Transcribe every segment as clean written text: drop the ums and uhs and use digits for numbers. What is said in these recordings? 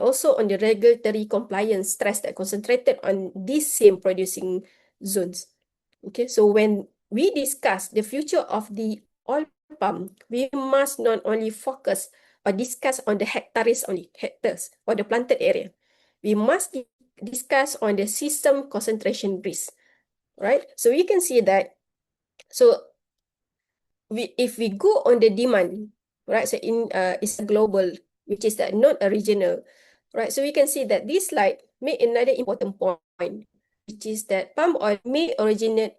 also on the regulatory compliance stress that concentrated on these same producing zones. Okay, so when we discuss the future of the oil palm, we must not only focus or discuss on the hectares only, hectares, or the planted area. We must discuss on the system concentration risk, right? So you can see that, so if we go on the demand, right? So it's a global, which is that not a regional, right? So we can see that this slide made another important point, which is that palm oil may originate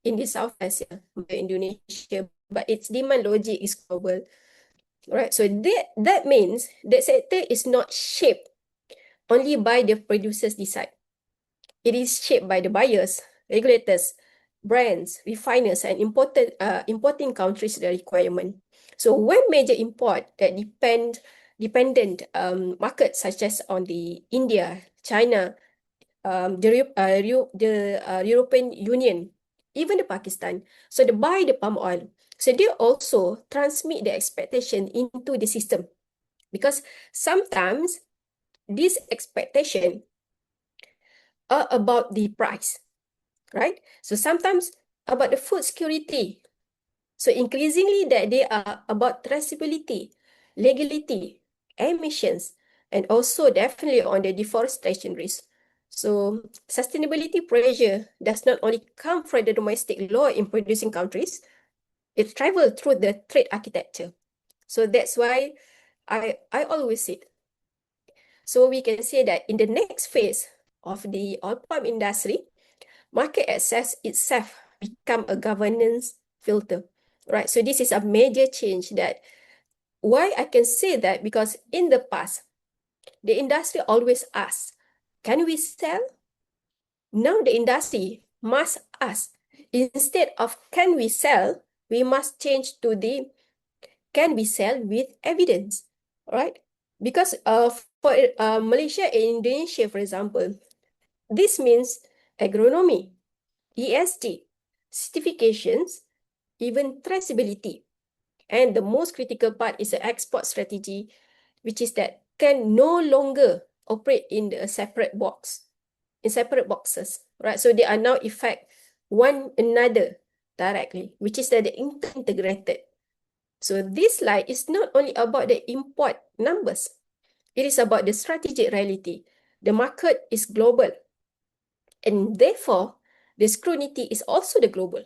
in the South Asia, Indonesia, but its demand logic is global, right? So that means that sector is not shaped only by the producers decide. It is shaped by the buyers, regulators, brands, refiners, and importing countries' requirement. So one major import that dependent markets such as on the India, China, the European Union, even the Pakistan. So they buy the palm oil. So they also transmit the expectation into the system, because sometimes this expectation are about the price, right? So sometimes about the food security. So increasingly that they are about traceability, legality, emissions, and also definitely on the deforestation risk. So sustainability pressure does not only come from the domestic law in producing countries, it travels through the trade architecture. So that's why I always say. So we can say that in the next phase of the oil palm industry, market access itself become a governance filter, right? So this is a major change. That why I can say that, because in the past, the industry always asks, can we sell? Now the industry must ask, instead of can we sell, we must change to the can we sell with evidence, right? Because for Malaysia and Indonesia, for example, this means agronomy, ESG, certifications, even traceability. And the most critical part is the export strategy, which is that can no longer operate in a separate box, in separate boxes, right? So they are now affect one another directly, which is that they integrated. So this slide is not only about the import numbers, it is about the strategic reality. The market is global, and therefore the scrutiny is also the global.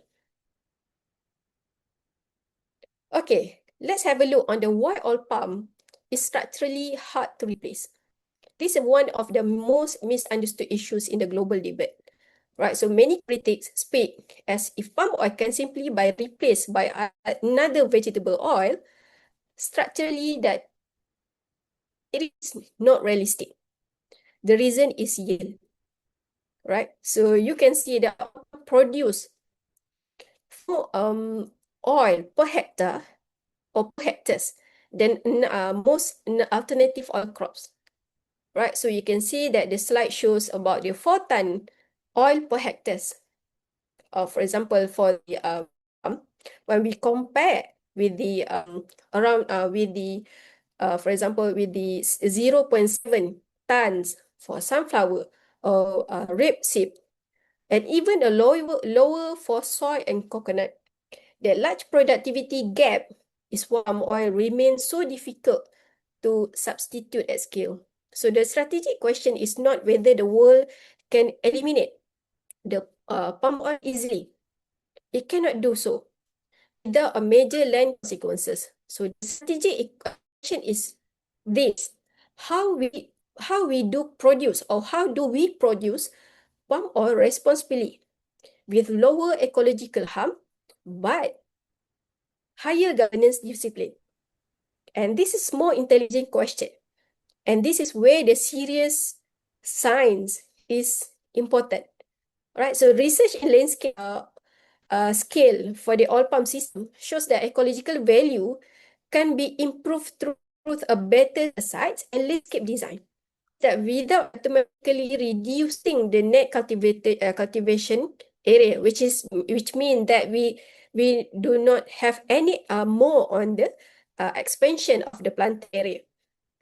Okay, let's have a look on the why oil palm is structurally hard to replace. This is one of the most misunderstood issues in the global debate, right? So many critics speak as if palm oil can simply be replaced by another vegetable oil. Structurally, that it is not realistic. The reason is yield, right? So you can see that produce for oil per hectare or per hectares than most alternative oil crops, right? So you can see that the slide shows about the 4-ton oil per hectares. For example, for the when we compare with the around with the for example with the 0.7 tons for sunflower or rapeseed, and even a lower for soy and coconut. The large productivity gap is why palm oil remains so difficult to substitute at scale. So the strategic question is not whether the world can eliminate the palm oil easily. It cannot do so without a major land consequences. So the strategic question is this: how we do produce, or how do we produce palm oil responsibly with lower ecological harm but higher governance discipline? And this is more intelligent question. And this is where the serious science is important, right? So research in landscape scale for the oil palm system shows that ecological value can be improved through a better sites and landscape design, that without automatically reducing the net cultivation area, which means that we do not have any more on the expansion of the plant area.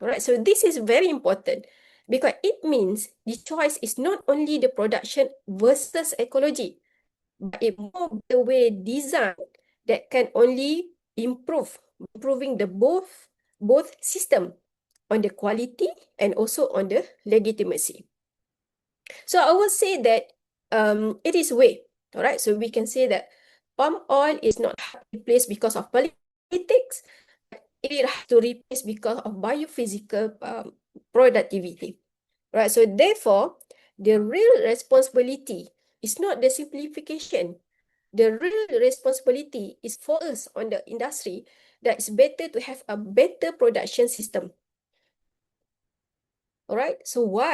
All right, so this is very important because it means the choice is not only the production versus ecology, but it more the way design that can only improving the both system on the quality and also on the legitimacy. So I will say that it is way, all right? So we can say that palm oil is not hard to replace because of politics, it is hard to replace because of biophysical productivity, right? So therefore, the real responsibility is not the simplification. The real responsibility is for us on the industry that it's better to have a better production system. All right, so why?